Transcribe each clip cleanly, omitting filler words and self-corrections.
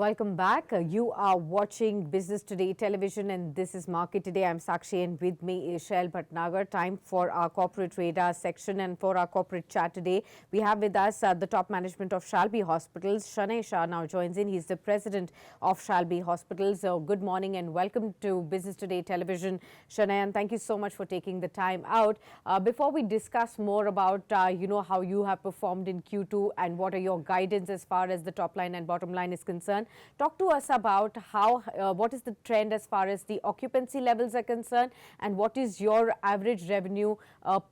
Welcome back. You are watching Business Today television and this is Market Today. I'm Sakshi and with me is Shail Bhatnagar. Time for our corporate radar section and for our corporate chat today. We have with us the top management of Shalby Hospitals. Shanay Shah now joins in. He's the president of Shalby Hospitals. Good morning and welcome to Business Today television. Shanay, and thank you so much for taking the time out. Before we discuss more about, how you have performed in Q2 and what are your guidance as far as the top line and bottom line is concerned, talk to us about what is the trend as far as the occupancy levels are concerned and what is your average revenue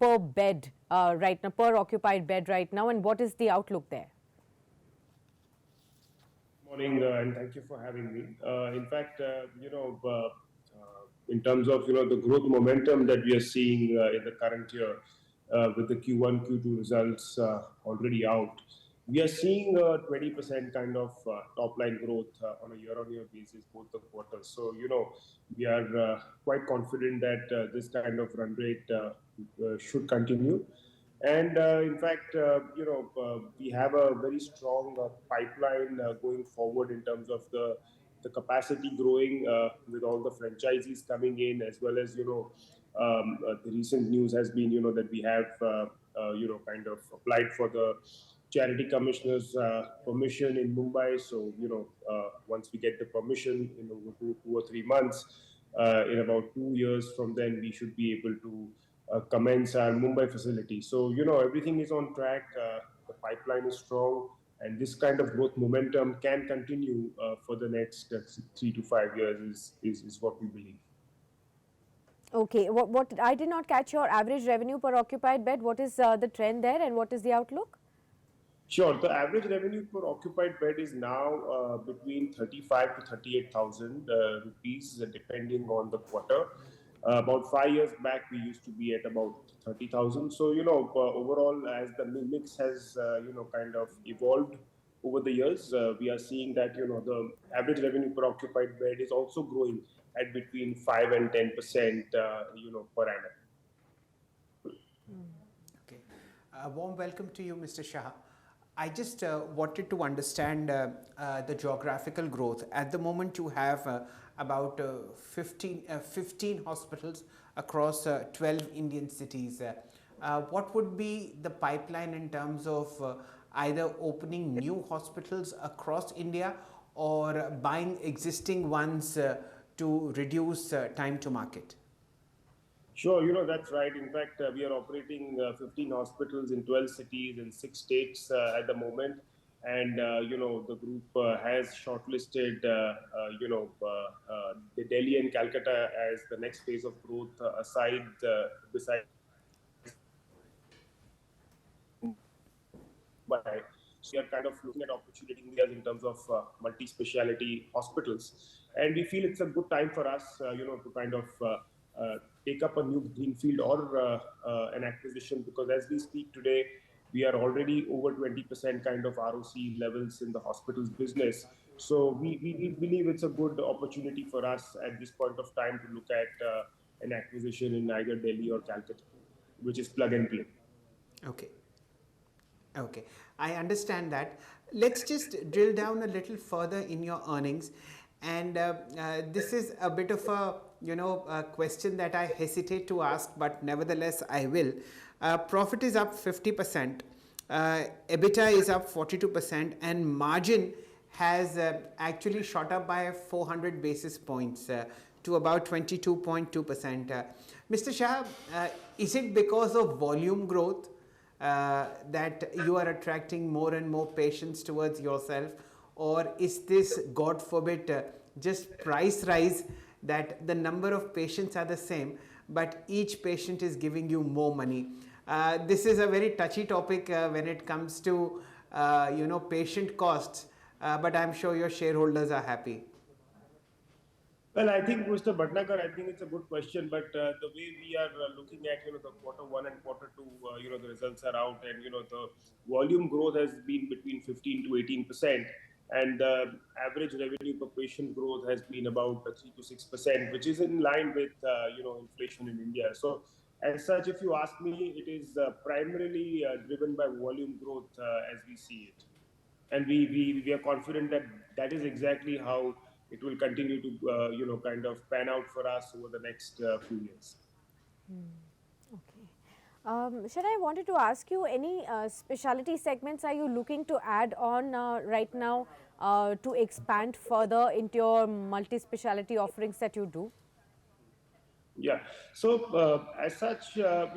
per bed right now, per occupied bed right now, and what is the outlook there? Morning, and thank you for having me. In fact, in terms of the growth momentum that we are seeing in the current year, with the Q1, Q2 results already out, we are seeing a 20% kind of top line growth on a year-on-year basis, both the quarters. So we are quite confident that this kind of run rate should continue. And in fact, we have a very strong pipeline going forward in terms of the capacity growing with all the franchisees coming in, as well as the recent news has been that we have kind of applied for the charity commissioner's permission in Mumbai. So once we get the permission in over 2 or 3 months, in about 2 years from then, we should be able to commence our Mumbai facility. So everything is on track. The pipeline is strong, and this kind of growth momentum can continue for the next 3 to 5 years is what we believe. Okay, what I did not catch your average revenue per occupied bed. What is the trend there and what is the outlook? Sure. The average revenue per occupied bed is now between 35 to 38,000 rupees, depending on the quarter. About 5 years back, we used to be at about 30,000. So overall, as the mix has kind of evolved over the years, we are seeing that the average revenue per occupied bed is also growing at between 5 and 10% per annum. Okay, a warm welcome to you, Mr. Shah. I just wanted to understand the geographical growth. At the moment, you have about 15 hospitals across 12 Indian cities. What would be the pipeline in terms of either opening new hospitals across India or buying existing ones to reduce time to market? Sure, that's right. In fact, we are operating 15 hospitals in 12 cities in 6 states at the moment. And, the group has shortlisted, the Delhi and Calcutta as the next phase of growth besides Mumbai. So we are kind of looking at opportunities in terms of multi-specialty hospitals. And we feel it's a good time for us, to kind of take up a new greenfield or an acquisition, because as we speak today, we are already over 20% kind of ROC levels in the hospitals business. So we believe it's a good opportunity for us at this point of time to look at an acquisition in either Delhi or Calcutta, which is plug and play. Okay, I understand that. Let's just drill down a little further in your earnings. And this is a bit of a question that I hesitate to ask, but nevertheless I will. Profit is up 50%, EBITDA is up 42%, and margin has actually shot up by 400 basis points to about 22.2%. Mr. Shah, is it because of volume growth that you are attracting more and more patients towards yourself, or is this, God forbid, just price rise, that the number of patients are the same but each patient is giving you more money? This is a very touchy topic when it comes to patient costs, but I'm sure your shareholders are happy. Well, I think, Mr. Bhatnagar, I think it's a good question, but the way we are looking at the quarter 1 and quarter 2, the results are out, and the volume growth has been between 15 to 18%, and the average revenue per patient growth has been about 3 to 6%, which is in line with inflation in India. So, as such, if you ask me, it is primarily driven by volume growth as we see it. and we are confident that that is exactly how it will continue to kind of pan out for us over the next few years. Okay. Shanay, I wanted to ask you, any specialty segments are you looking to add on right now to expand further into your multi-specialty offerings that you do? Yeah. So as such, we are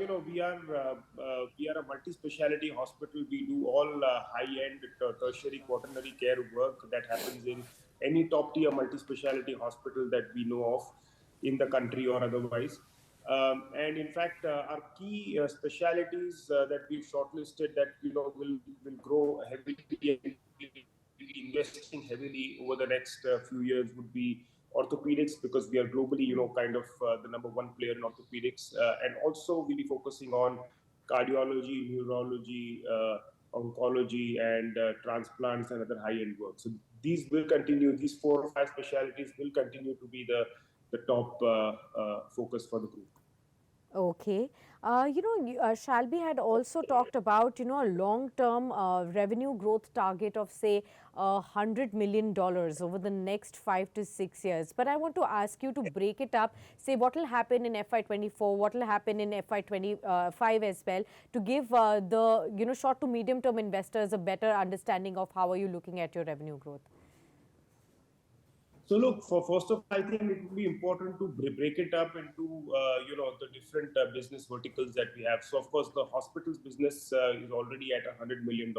a multi-speciality hospital. We do all high-end tertiary quaternary care work that happens in any top-tier multi-speciality hospital that we know of in the country or otherwise. And in fact, our key specialities that we've shortlisted that will grow heavily and we'll be investing heavily over the next few years would be orthopedics, because we are globally kind of the number one player in orthopedics, and also we'll be focusing on cardiology, neurology, oncology, and transplants and other high-end work. So these will continue. These four or five specialties will continue to be the top focus for the group. Okay. Shalby had also talked about, a long-term revenue growth target of, say, $100 million over the next 5 to 6 years. But I want to ask you to break it up, say what will happen in FY24, what will happen in FY25 as well, to give the, short to medium-term investors a better understanding of how are you looking at your revenue growth. So look, for first of all, I think it would be important to break it up into the different business verticals that we have. So of course, the hospitals business is already at $100 million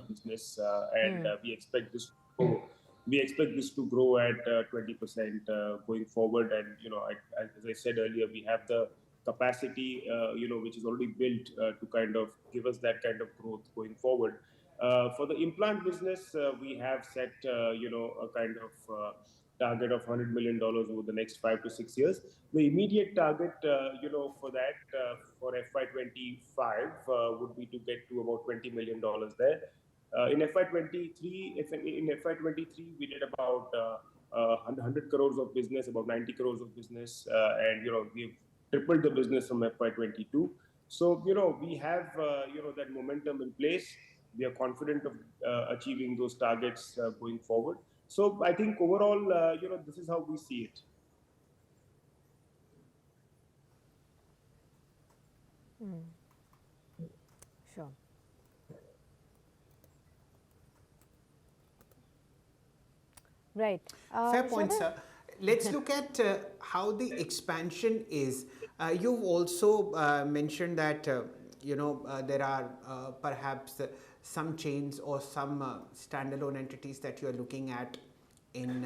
business, and we expect this to grow. We expect this to grow at 20% going forward. And as I said earlier, we have the capacity which is already built to kind of give us that kind of growth going forward. For the implant business, we have set a kind of target of $100 million over the next 5 to 6 years. The immediate target, for that for FY25 would be to get to about $20 million there. In FY23, we did about 100 crores of business, about 90 crores of business, and we've tripled the business from FY22. So we have that momentum in place. We are confident of achieving those targets going forward. So I think overall, this is how we see it. Sure. Right. Fair point, sir. Let's look at how the expansion is. You've also mentioned that there are perhaps some chains or some standalone entities that you're looking at in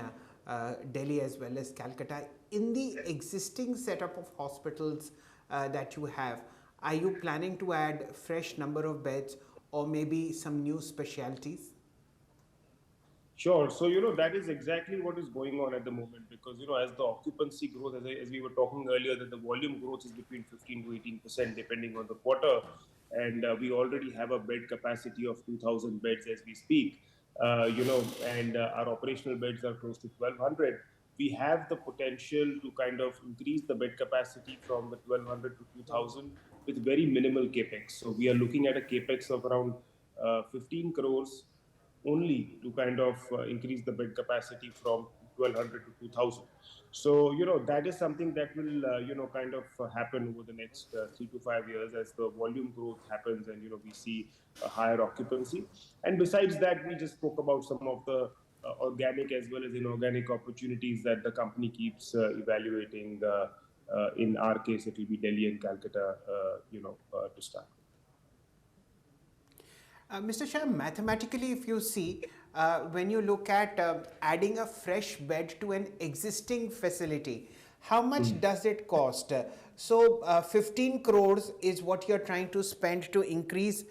Delhi as well as Calcutta. In the existing setup of hospitals that you have, are you planning to add fresh number of beds or maybe some new specialties? Sure. So, that is exactly what is going on at the moment, because, as the occupancy growth, as we were talking earlier, that the volume growth is between 15 to 18% depending on the quarter. And we already have a bed capacity of 2,000 beds as we speak, and our operational beds are close to 1,200. We have the potential to kind of increase the bed capacity from the 1,200 to 2,000 with very minimal capex. So we are looking at a capex of around 15 crores only to kind of increase the bed capacity from 1,200 to 2,000. So, that is something that will, kind of happen over the next 3 to 5 years as the volume growth happens and, we see a higher occupancy. And besides that, we just spoke about some of the organic as well as inorganic opportunities that the company keeps evaluating. In our case, it will be Delhi and Calcutta, to start. Mr. Shah, mathematically, if you see, when you look at adding a fresh bed to an existing facility, how much does it cost? So 15 crores is what you're trying to spend to increase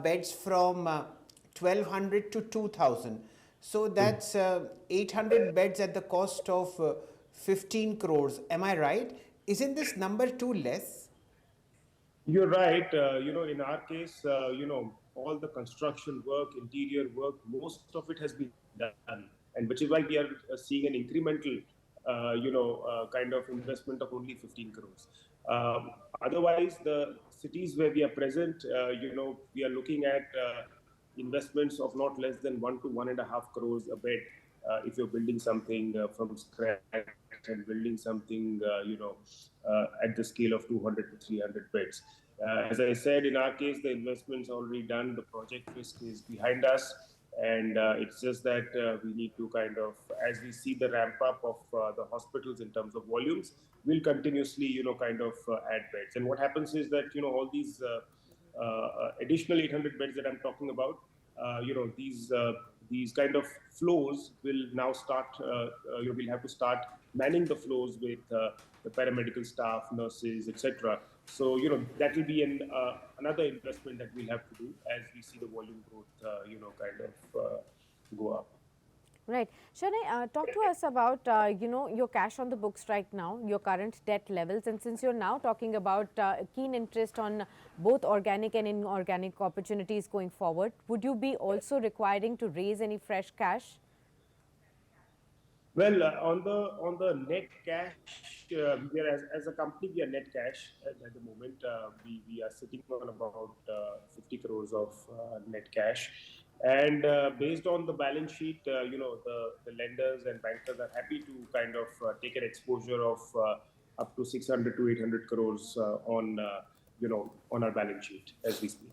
beds from 1,200 to 2,000. So that's 800 beds at the cost of 15 crores. Am I right? Isn't this number too less? You're right. In our case, all the construction work, interior work, most of it has been done, and which is why we are seeing an incremental, kind of investment of only 15 crores. Otherwise, the cities where we are present, we are looking at investments of not less than 1 to 1.5 crores a bed if you're building something from scratch and building something, at the scale of 200 to 300 beds. As I said, in our case, the investment's already done, the project risk is behind us, and it's just that we need to kind of, as we see the ramp up of the hospitals in terms of volumes, we'll continuously, kind of add beds. And what happens is that, all these additional 800 beds that I'm talking about, these kind of flows will now start. You will have to start manning the flows with the paramedical staff, nurses, etc. So that will be another investment that we'll have to do as we see the volume growth, kind of go up. Right. Shanay, talk to us about, your cash on the books right now, your current debt levels. And since you're now talking about keen interest on both organic and inorganic opportunities going forward, would you be also requiring to raise any fresh cash? Well, on the net cash, we are as a company, we are net cash at the moment. We are sitting on about 50 crores of net cash, and based on the balance sheet, the lenders and bankers are happy to kind of take an exposure of up to 600 to 800 crores on on our balance sheet as we speak.